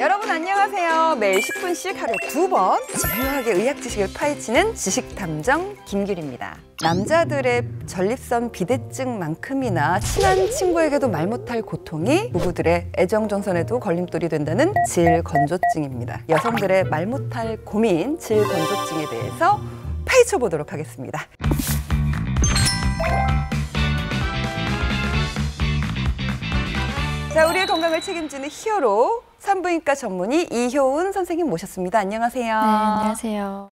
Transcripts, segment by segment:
여러분 안녕하세요. 매일 10분씩 하루에 2번 집요하게 의학 지식을 파헤치는 지식탐정 김규리입니다. 남자들의 전립선 비대증만큼이나 친한 친구에게도 말 못할 고통이 부부들의 애정전선에도 걸림돌이 된다는 질건조증입니다. 여성들의 말 못할 고민, 질건조증에 대해서 파헤쳐 보도록 하겠습니다. 자, 우리의 건강을 책임지는 히어로 산부인과 전문의 이효은 선생님 모셨습니다. 안녕하세요. 네, 안녕하세요.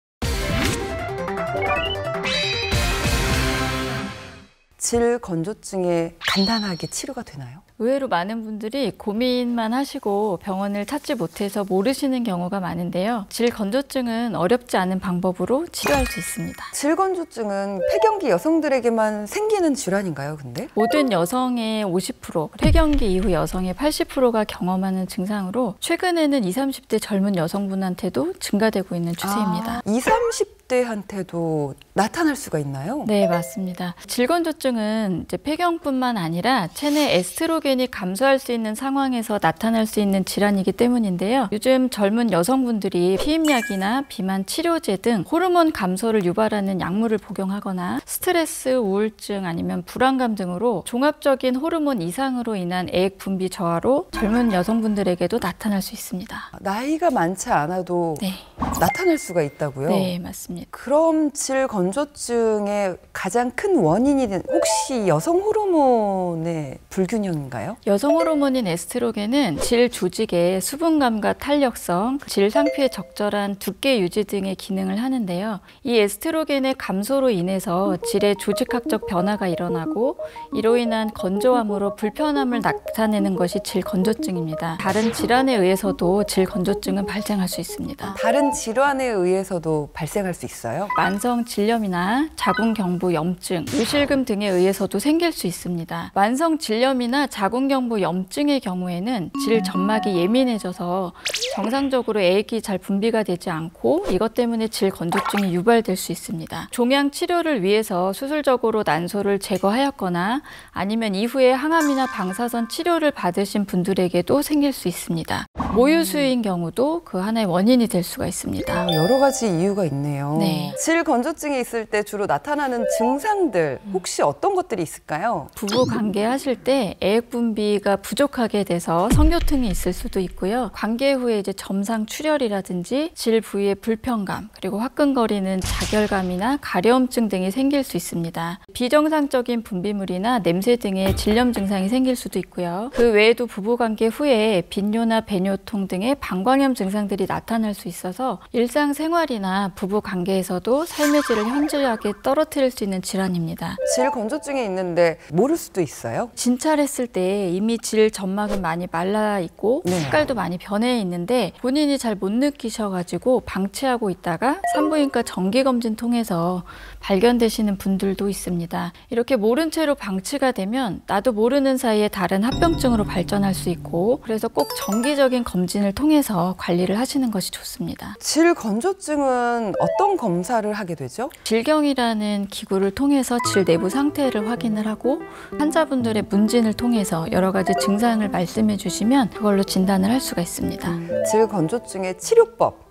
질건조증에 간단하게 치료가 되나요? 의외로 많은 분들이 고민만 하시고 병원을 찾지 못해서 모르시는 경우가 많은데요. 질건조증은 어렵지 않은 방법으로 치료할 수 있습니다. 질건조증은 폐경기 여성들에게만 생기는 질환인가요, 근데? 모든 여성의 50%, 폐경기 이후 여성의 80%가 경험하는 증상으로 최근에는 20, 30대 젊은 여성분한테도 증가되고 있는 추세입니다. 20, 30대한테도 나타날 수가 있나요? 네, 맞습니다. 질건조증은 이제 폐경뿐만 아니라 체내 에스트로겐이 감소할 수 있는 상황에서 나타날 수 있는 질환이기 때문인데요. 요즘 젊은 여성분들이 피임약이나 비만 치료제 등 호르몬 감소를 유발하는 약물을 복용하거나 스트레스, 우울증 아니면 불안감 등으로 종합적인 호르몬 이상으로 인한 애액 분비 저하로 젊은 여성분들에게도 나타날 수 있습니다. 나이가 많지 않아도 네. 나타날 수가 있다고요? 네, 맞습니다. 그럼 질건조증의 가장 큰 원인이 혹시 여성 호르몬의 불균형인가요? 여성 호르몬인 에스트로겐은 질 조직의 수분감과 탄력성, 질 상피의 적절한 두께 유지 등의 기능을 하는데요. 이 에스트로겐의 감소로 인해서 질의 조직학적 변화가 일어나고 이로 인한 건조함으로 불편함을 나타내는 것이 질건조증입니다. 다른 질환에 의해서도 질건조증은 발생할 수 있습니다. 다른 질환에 의해서도 발생할 수 있어요? 만성 질염이나 자궁경부 염증, 유실금 등에 의해서도 생길 수 있습니다. 만성 질염이나 자궁경부 염증의 경우에는 질 점막이 예민해져서 정상적으로 애액이 잘 분비가 되지 않고 이것 때문에 질건조증이 유발될 수 있습니다. 종양 치료를 위해서 수술적으로 난소를 제거하였거나 아니면 이후에 항암이나 방사선 치료를 받으신 분들에게도 생길 수 있습니다. 모유수유인 경우도 그 하나의 원인이 될 수가 있습니다. 여러 가지 이유가 있네요. 네. 질건조증이 있을 때 주로 나타나는 증상들 혹시 어떤 것들이 있을까요? 부부 관계 하실 때 애액 분비가 부족하게 돼서 성교통이 있을 수도 있고요. 관계 후에 이제 점상 출혈이라든지 질 부위의 불편감, 그리고 화끈거리는 자결감이나 가려움증 등이 생길 수 있습니다. 비정상적인 분비물이나 냄새 등의 질염 증상이 생길 수도 있고요. 그 외에도 부부 관계 후에 빈뇨나 배뇨통 등의 방광염 증상들이 나타날 수 있어서 일상생활이나 부부 관계에서도 삶의 질을 현저하게 떨어뜨릴 수 있는 질환입니다. 질건조증이 있는데 모를 수도 있어요? 진찰했을 때 이미 질 점막은 많이 말라 있고 색깔도 많이 변해 있는데 본인이 잘 못 느끼셔가지고 방치하고 있다가 산부인과 정기검진 통해서 발견되시는 분들도 있습니다. 이렇게 모른 채로 방치가 되면 나도 모르는 사이에 다른 합병증으로 발전할 수 있고 그래서 꼭 정기적인 검진을 통해서 관리를 하시는 것이 좋습니다. 질건조증은 어떤 검사를 하게 되죠? 질경이라는 기구를 통해서 질 내부 상태를 확인을 하고 환자분들의 문진을 통해서 여러 가지 증상을 말씀해 주시면 그걸로 진단을 할 수가 있습니다. 질건조증의 치료법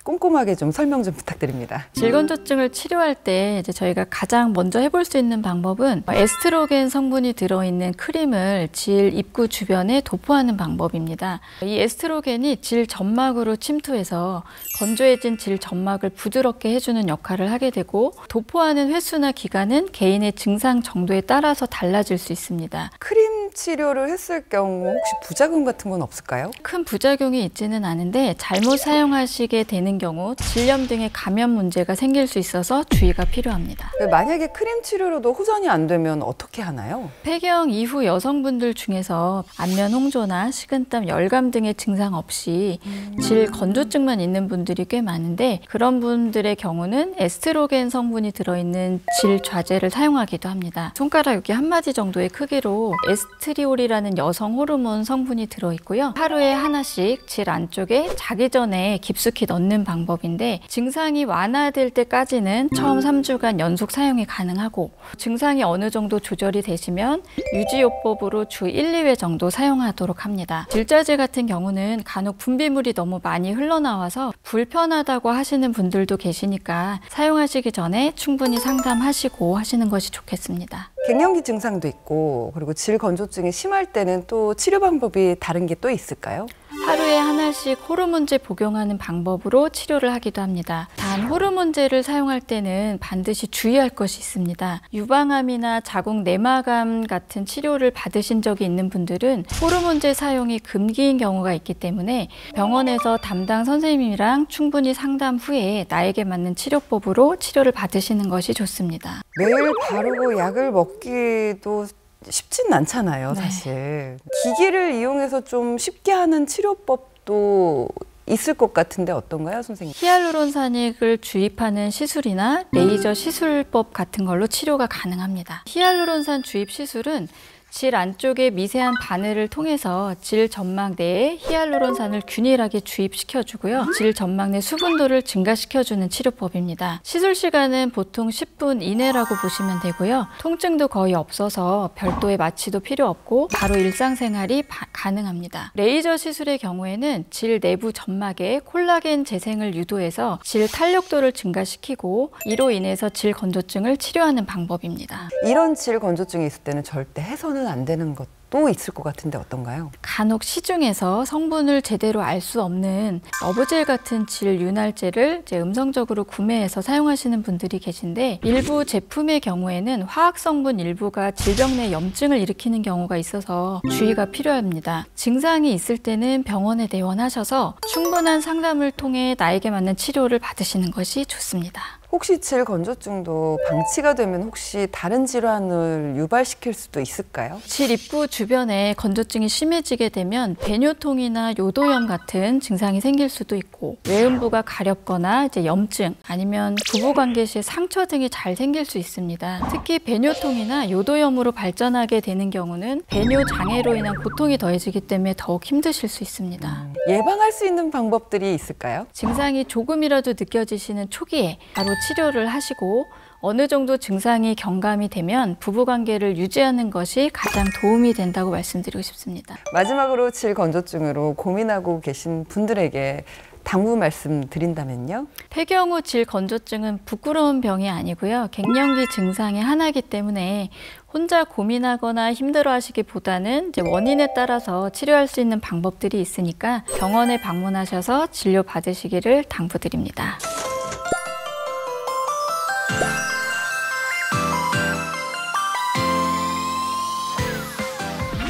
꼼꼼하게 좀 설명 좀 부탁드립니다. 질건조증을 치료할 때 이제 저희가 가장 먼저 해볼 수 있는 방법은 에스트로겐 성분이 들어있는 크림을 질 입구 주변에 도포하는 방법입니다. 이 에스트로겐이 질 점막으로 침투해서 건조해진 질 점막을 부드럽게 해주는 역할을 하게 되고 도포하는 횟수나 기간은 개인의 증상 정도에 따라서 달라질 수 있습니다. 크림 치료를 했을 경우 혹시 부작용 같은 건 없을까요? 큰 부작용이 있지는 않은데 잘못 사용하시게 되는 경우 질염 등의 감염 문제가 생길 수 있어서 주의가 필요합니다. 만약에 크림 치료로도 호전이 안 되면 어떻게 하나요? 폐경 이후 여성분들 중에서 안면 홍조나 식은땀, 열감 등의 증상 없이 질 건조증만 있는 분들이 꽤 많은데 그런 분들의 경우는 에스트로겐 성분이 들어있는 질 좌제를 사용하기도 합니다. 손가락 여기 한마디 정도의 크기로 에스트리올이라는 여성 호르몬 성분이 들어있고요. 하루에 하나씩 질 안쪽에 자기 전에 깊숙이 넣는 있는 방법인데 증상이 완화될 때까지는 처음 3주간 연속 사용이 가능하고 증상이 어느 정도 조절이 되시면 유지요법으로 주 1, 2회 정도 사용하도록 합니다. 질자제 같은 경우는 간혹 분비물이 너무 많이 흘러나와서 불편하다고 하시는 분들도 계시니까 사용하시기 전에 충분히 상담하시고 하시는 것이 좋겠습니다. 갱년기 증상도 있고 그리고 질 건조증이 심할 때는 또 치료 방법이 다른 게 또 있을까요? 하루에 하나씩 호르몬제 복용하는 방법으로 치료를 하기도 합니다. 단 호르몬제를 사용할 때는 반드시 주의할 것이 있습니다. 유방암이나 자궁 내막암 같은 치료를 받으신 적이 있는 분들은 호르몬제 사용이 금기인 경우가 있기 때문에 병원에서 담당 선생님이랑 충분히 상담 후에 나에게 맞는 치료법으로 치료를 받으시는 것이 좋습니다. 매일 바르고 약을 먹기도 쉽진 않잖아요, 사실. 기기를 이용해서 좀 쉽게 하는 치료법도 있을 것 같은데 어떤가요, 선생님? 히알루론산액을 주입하는 시술이나 레이저 시술법 같은 걸로 치료가 가능합니다. 히알루론산 주입 시술은 질 안쪽의 미세한 바늘을 통해서 질 점막 내에 히알루론산을 균일하게 주입시켜주고요. 질 점막 내 수분도를 증가시켜주는 치료법입니다. 시술 시간은 보통 10분 이내라고 보시면 되고요. 통증도 거의 없어서 별도의 마취도 필요 없고 바로 일상생활이 가능합니다. 레이저 시술의 경우에는 질 내부 점막에 콜라겐 재생을 유도해서 질 탄력도를 증가시키고 이로 인해서 질 건조증을 치료하는 방법입니다. 이런 질 건조증이 있을 때는 절대 해서는 안 되는 것도 있을 것 같은데 어떤가요? 간혹 시중에서 성분을 제대로 알 수 없는 러브젤 같은 질 윤활제를 음성적으로 구매해서 사용하시는 분들이 계신데 일부 제품의 경우에는 화학 성분 일부가 질병 내 염증을 일으키는 경우가 있어서 주의가 필요합니다. 증상이 있을 때는 병원에 내원하셔서 충분한 상담을 통해 나에게 맞는 치료를 받으시는 것이 좋습니다. 혹시 질 건조증도 방치가 되면 혹시 다른 질환을 유발시킬 수도 있을까요? 질 입구 주변에 건조증이 심해지게 되면 배뇨통이나 요도염 같은 증상이 생길 수도 있고 외음부가 가렵거나 염증 아니면 부부관계 시에 상처 등이 잘 생길 수 있습니다. 특히 배뇨통이나 요도염으로 발전하게 되는 경우는 배뇨 장애로 인한 고통이 더해지기 때문에 더욱 힘드실 수 있습니다. 예방할 수 있는 방법들이 있을까요? 증상이 조금이라도 느껴지시는 초기에 바로 치료를 하시고 어느 정도 증상이 경감이 되면 부부관계를 유지하는 것이 가장 도움이 된다고 말씀드리고 싶습니다. 마지막으로 질 건조증으로 고민하고 계신 분들에게 당부 말씀 드린다면요? 폐경 후 질 건조증은 부끄러운 병이 아니고요. 갱년기 증상의 하나이기 때문에 혼자 고민하거나 힘들어하시기보다는 원인에 따라서 치료할 수 있는 방법들이 있으니까 병원에 방문하셔서 진료 받으시기를 당부드립니다.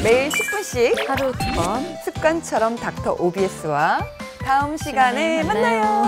매일 10분씩 하루 2번 습관처럼 닥터 OBS와 다음 시간에 만나요.